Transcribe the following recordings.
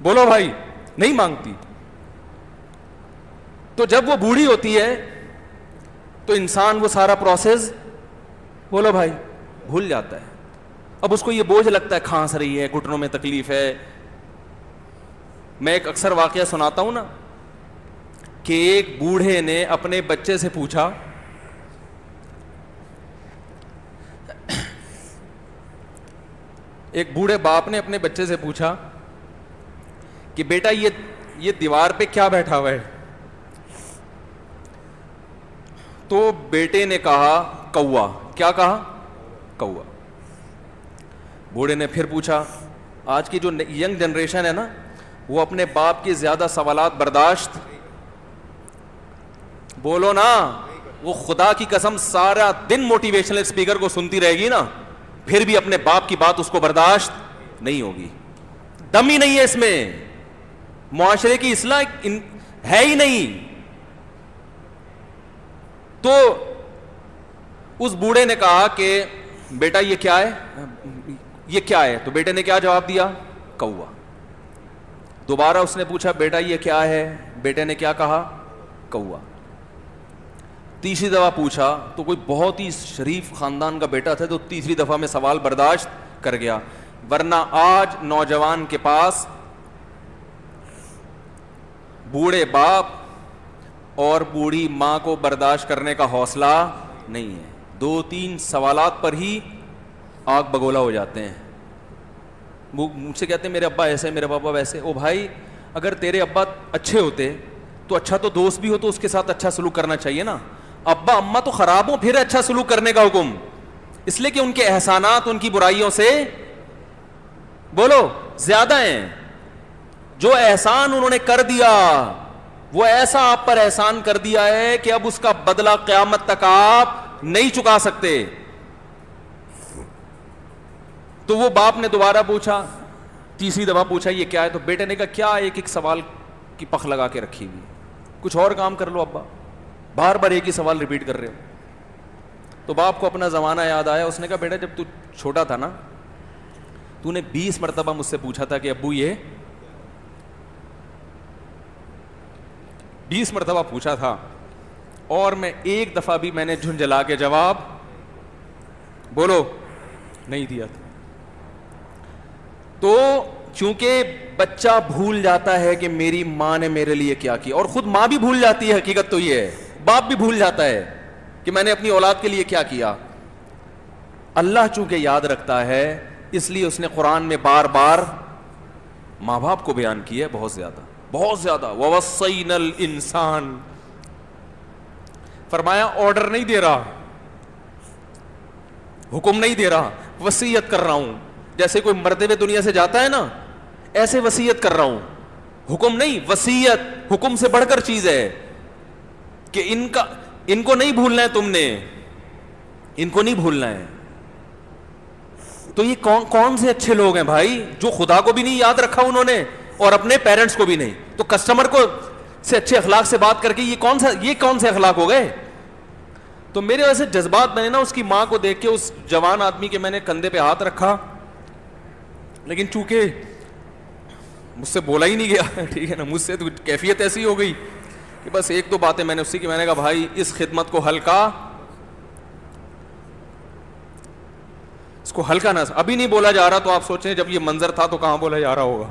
بولو بھائی, نہیں مانگتی. تو جب وہ بوڑھی ہوتی ہے تو انسان وہ سارا پروسیس, بولو بھائی, بھول جاتا ہے. اب اس کو یہ بوجھ لگتا ہے, کھانس رہی ہے, گھٹنوں میں تکلیف ہے. میں ایک اکثر واقعہ سناتا ہوں نا, کہ ایک بوڑھے نے اپنے بچے سے پوچھا, ایک بوڑھے باپ نے اپنے بچے سے پوچھا کہ بیٹا یہ دیوار پہ کیا بیٹھا ہوا ہے؟ تو بیٹے نے کہا کوا. کیا کہا؟ کوا. بوڑھے نے پھر پوچھا, آج کی جو ینگ جنریشن ہے نا, وہ اپنے باپ کے زیادہ سوالات برداشت, بولو نا, وہ خدا کی قسم سارا دن موٹیویشنل اسپیکر کو سنتی رہے گی نا, پھر بھی اپنے باپ کی بات اس کو برداشت نہیں ہوگی. دم ہی نہیں ہے اس میں, معاشرے کی اصلاح ہے ہی نہیں. تو اس بوڑھے نے کہا کہ بیٹا یہ کیا ہے, یہ کیا ہے؟ تو بیٹے نے کیا جواب دیا؟ کوا. دوبارہ اس نے پوچھا بیٹا یہ کیا ہے؟ بیٹے نے کیا کہا؟ کوا. تیسری دفعہ پوچھا تو کوئی بہت ہی شریف خاندان کا بیٹا تھا, تو تیسری دفعہ میں سوال برداشت کر گیا. ورنہ آج نوجوان کے پاس بوڑھے باپ اور بوڑھی ماں کو برداشت کرنے کا حوصلہ نہیں ہے. 2-3 سوالات پر ہی آگ بگولا ہو جاتے ہیں. وہ مجھ سے کہتے ہیں میرے ابا ایسے, میرے پاپا ویسے. او بھائی, اگر تیرے ابا اچھے ہوتے تو اچھا تو دوست بھی ہو تو اس کے ساتھ اچھا سلوک کرنا چاہیے نا. ابا اماں تو خراب ہوں, پھر اچھا سلوک کرنے کا حکم, اس لیے کہ ان کے احسانات ان کی برائیوں سے, بولو, زیادہ ہیں. جو احسان انہوں نے کر دیا, وہ ایسا آپ پر احسان کر دیا ہے کہ اب اس کا بدلہ قیامت تک آپ نہیں چکا سکتے. تو وہ باپ نے دوبارہ پوچھا, تیسری دفعہ پوچھا یہ کیا ہے؟ تو بیٹے نے کہا کیا ایک سوال کی پخ لگا کے رکھی ہوئی, کچھ اور کام کر لو ابا, بار بار ایک ہی سوال ریپیٹ کر رہے ہو. تو باپ کو اپنا زمانہ یاد آیا. اس نے کہا بیٹا جب تو چھوٹا تھا نا, تو نے 20 مرتبہ مجھ سے پوچھا تھا کہ ابو یہ 20 مرتبہ پوچھا تھا, اور میں ایک دفعہ بھی میں نے جھنجھلا کے جواب, بولو, نہیں دیا تھا. تو چونکہ بچہ بھول جاتا ہے کہ میری ماں نے میرے لیے کیا کیا, اور خود ماں بھی بھول جاتی ہے, حقیقت تو یہ ہے, باپ بھی بھول جاتا ہے کہ میں نے اپنی اولاد کے لیے کیا کیا. اللہ چونکہ یاد رکھتا ہے, اس لیے اس نے قرآن میں بار بار ماں باپ کو بیان کیا ہے, بہت زیادہ, بہت زیادہ. وَوَصَّيْنَا الْإِنسَانَ, فرمایا آرڈر نہیں دے رہا, حکم نہیں دے رہا, وصیت کر رہا ہوں. جیسے کوئی مرتے ہوئے دنیا سے جاتا ہے نا, ایسے وصیت کر رہا ہوں, حکم نہیں, وصیت. حکم سے بڑھ کر چیز ہے کہ ان کو نہیں بھولنا ہے, تم نے ان کو نہیں بھولنا ہے. تو یہ کون سے اچھے لوگ ہیں بھائی, جو خدا کو بھی نہیں یاد رکھا انہوں نے اور اپنے پیرنٹس کو بھی نہیں. تو کسٹمر کو سے اچھے اخلاق سے بات کر کے یہ کون سے اخلاق ہو گئے. تو میرے ویسے جذبات, میں نے نا اس کی ماں کو دیکھ کے, اس جوان آدمی کے میں نے کندھے پہ ہاتھ رکھا, لیکن چونکہ مجھ سے بولا ہی نہیں گیا, ٹھیک ہے نا, مجھ سے تو کیفیت ایسی ہو گئی کہ بس 1-2 باتیں میں نے اس کی, میں نے کہا بھائی اس خدمت کو ہلکا, اس کو ہلکا نہ, ابھی نہیں بولا جا رہا تو آپ سوچیں جب یہ منظر تھا تو کہاں بولا جا رہا ہوگا.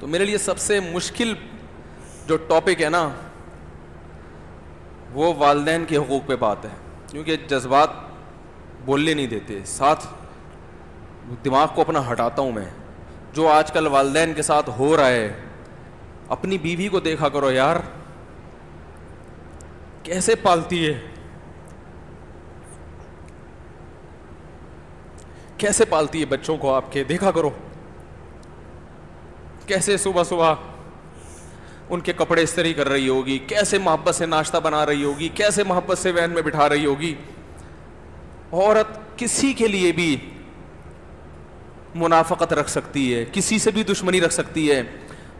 تو میرے لیے سب سے مشکل جو ٹاپک ہے نا, وہ والدین کے حقوق پہ بات ہے, کیونکہ جذبات بولنے نہیں دیتے. ساتھ دماغ کو اپنا ہٹاتا ہوں میں. جو آج کل والدین کے ساتھ ہو رہا ہے, اپنی بیوی کو دیکھا کرو یار, کیسے پالتی ہے, کیسے پالتی ہے بچوں کو آپ کے, دیکھا کرو کیسے صبح صبح ان کے کپڑے استری کر رہی ہوگی, کیسے محبت سے ناشتہ بنا رہی ہوگی, کیسے محبت سے وین میں بٹھا رہی ہوگی. عورت کسی کے لیے بھی منافقت رکھ سکتی ہے, کسی سے بھی دشمنی رکھ سکتی ہے.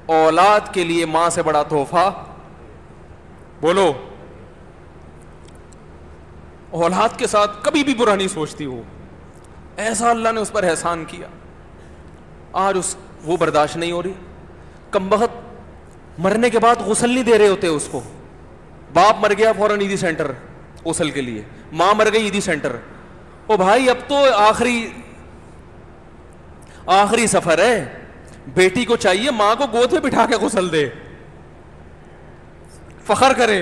اولاد کے لیے ماں سے بڑا تحفہ, بولو, اولاد کے ساتھ کبھی بھی برا نہیں سوچتی. ہو ایسا اللہ نے اس پر احسان کیا. آج وہ برداشت نہیں ہو رہی. کمبخت مرنے کے بعد غسل نہیں دے رہے ہوتے اس کو. باپ مر گیا فوراً عیدی سینٹر غسل کے لیے, ماں مر گئی عیدی سینٹر. او بھائی اب تو آخری سفر ہے, بیٹی کو چاہیے ماں کو گود میں بٹھا کے غسل دے, فخر کرے.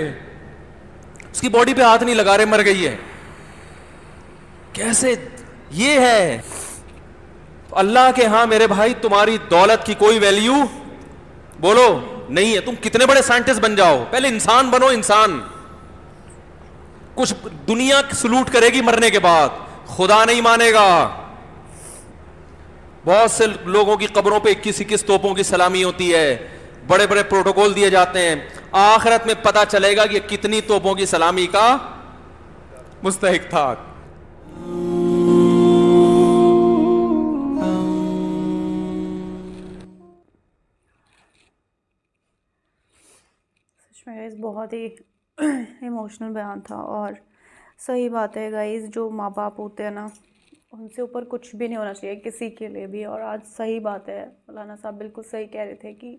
اس کی باڈی پہ ہاتھ نہیں لگا رہے, مر گئی ہے. کیسے یہ ہے اللہ کے ہاں میرے بھائی, تمہاری دولت کی کوئی ویلیو بولو نہیں ہے. تم کتنے بڑے سائنٹسٹ بن جاؤ, پہلے انسان بنو. انسان کچھ دنیا سلوٹ کرے گی مرنے کے بعد, خدا نہیں مانے گا. بہت سے لوگوں کی قبروں پہ 21 توپوں کی سلامی ہوتی ہے, بڑے بڑے پروٹوکول دیے جاتے ہیں. آخرت میں پتا چلے گا کہ کتنی توپوں کی سلامی کا مستحق تھا. گائز بہت ہی ایموشنل بیان تھا, اور صحیح بات ہے گائز, جو ماں باپ ہوتے ہیں نا ان سے اوپر کچھ بھی نہیں ہونا چاہیے کسی کے لیے بھی. اور آج صحیح بات ہے, مولانا صاحب بالکل صحیح کہہ رہے تھے کہ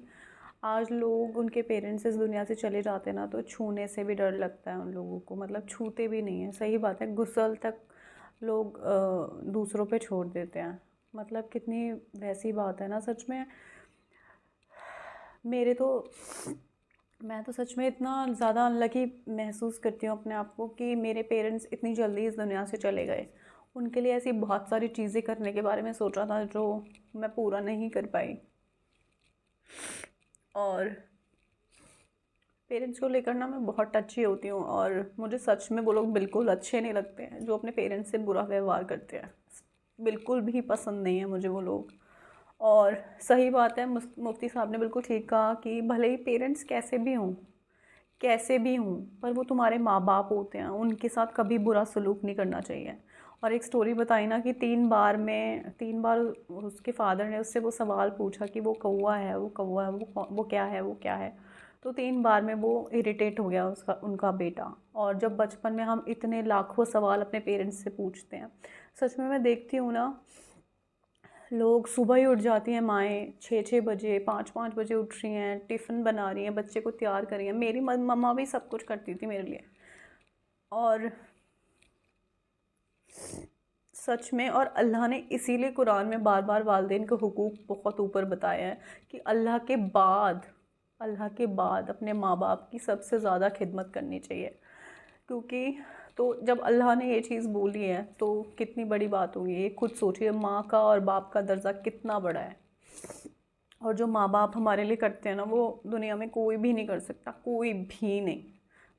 آج لوگ ان کے پیرنٹس اس دنیا سے چلے جاتے ہیں نا تو چھونے سے بھی ڈر لگتا ہے ان لوگوں کو, مطلب چھوتے بھی نہیں ہیں. صحیح بات ہے, غسل تک لوگ دوسروں پہ چھوڑ دیتے ہیں. مطلب کتنی ویسی بات ہے نا سچ میں. میں تو سچ میں اتنا زیادہ انلکی محسوس کرتی ہوں اپنے آپ کو کہ میرے پیرنٹس اتنی جلدی اس دنیا سے چلے گئے. ان کے لیے ایسی بہت ساری چیزیں کرنے کے بارے میں سوچا تھا جو میں پورا نہیں کر پائی. اور پیرنٹس کو لے کر نا میں بہت ٹچی ہوتی ہوں, اور مجھے سچ میں وہ لوگ بالکل اچھے نہیں لگتے ہیں جو اپنے پیرنٹس سے برا ویوہار کرتے ہیں. بالکل بھی پسند نہیں ہیں مجھے وہ لوگ. اور صحیح بات ہے, مفتی صاحب نے بالکل ٹھیک کہا کہ بھلے ہی پیرنٹس کیسے بھی ہوں پر وہ تمہارے ماں باپ ہوتے ہیں, ان کے ساتھ کبھی برا سلوک نہیں کرنا چاہیے. اور ایک سٹوری بتائی نا کہ 3 بار اس کے فادر نے اس سے وہ سوال پوچھا کہ وہ کوا ہے, وہ کیا ہے. تو 3 بار میں وہ اریٹیٹ ہو گیا ان کا بیٹا. اور جب بچپن میں ہم اتنے لاکھوں سوال اپنے پیرنٹس سے پوچھتے ہیں, سچ میں دیکھتی ہوں نا, لوگ صبح ہی اٹھ جاتی ہیں مائیں 6 بجے 5 بجے اٹھ رہی ہیں, ٹفن بنا رہی ہیں, بچے کو تیار کر رہی ہیں. میری مما بھی سب کچھ کرتی تھی میرے لیے. اور سچ میں, اور اللہ نے اسی لیے قرآن میں بار بار والدین کے حقوق بہت اوپر بتایا ہے کہ اللہ کے بعد اپنے ماں باپ کی سب سے زیادہ خدمت کرنی چاہیے. کیونکہ تو جب اللہ نے یہ چیز بولی ہے تو کتنی بڑی بات ہوگی. یہ خود سوچیے, ماں کا اور باپ کا درجہ کتنا بڑا ہے. اور جو ماں باپ ہمارے لیے کرتے ہیں نا وہ دنیا میں کوئی بھی نہیں کر سکتا, کوئی بھی نہیں.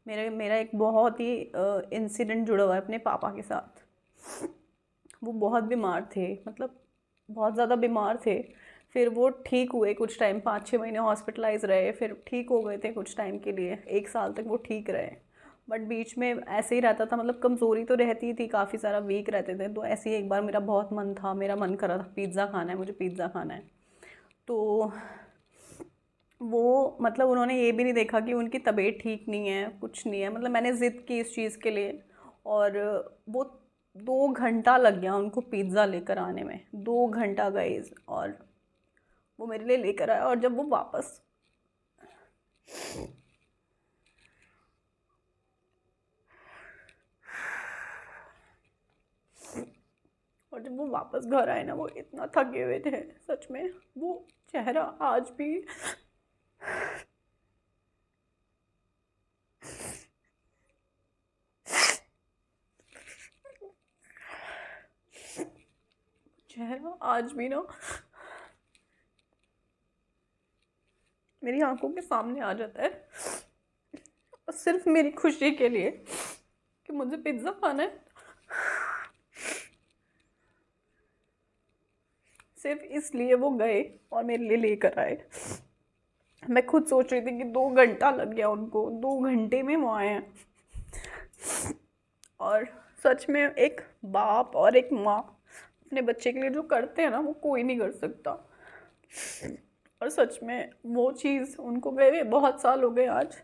میرا ایک بہت ہی انسیڈنٹ جڑا ہوا ہے اپنے پاپا کے ساتھ. وہ بہت بیمار تھے, مطلب بہت زیادہ بیمار تھے. پھر وہ ٹھیک ہوئے کچھ ٹائم, 5-6 مہینے ہاسپٹلائز رہے, پھر ٹھیک ہو گئے تھے کچھ ٹائم کے لیے, 1 سال تک وہ ٹھیک رہے. بٹ بیچ میں ایسے ہی رہتا تھا, مطلب کمزوری تو رہتی تھی, کافی سارا ویک رہتے تھے. تو ایسے ہی ایک بار میرا بہت من تھا, میرا من کرا تھا پیزا کھانا ہے, مجھے پیزا کھانا ہے. تو وہ مطلب انہوں نے یہ بھی نہیں دیکھا کہ ان کی طبیعت ٹھیک نہیں ہے, کچھ نہیں ہے. مطلب میں نے ضد کی اس چیز کے لیے, اور وہ 2 گھنٹہ لگ گیا ان کو پیزا لے کر آنے میں, 2 گھنٹہ گائز. اور وہ میرے لیے لے کر آیا, اور جب وہ واپس گھر آئے نا, وہ اتنا تھکے ہوئے تھے. سچ میں وہ چہرہ آج بھی نا میری آنکھوں کے سامنے آ جاتا ہے, صرف میری خوشی کے لیے کہ مجھے پیزا کھانا ہے. صرف اس لیے وہ گئے اور میرے لیے لے کر آئے. میں خود سوچ رہی تھی کہ 2 گھنٹہ لگ گیا ان کو, 2 گھنٹے میں وہ آئے ہیں. اور سچ میں ایک باپ اور ایک ماں اپنے بچے کے لیے جو کرتے ہیں نا وہ کوئی نہیں کر سکتا. اور سچ میں وہ چیز ان کو گئے ہوئے بہت سال ہو گئے آج,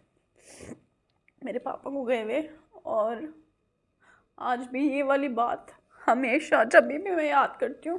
میرے پاپا کو گئے ہوئے. اور آج بھی یہ والی بات ہمیشہ جب بھی میں یاد کرتی ہوں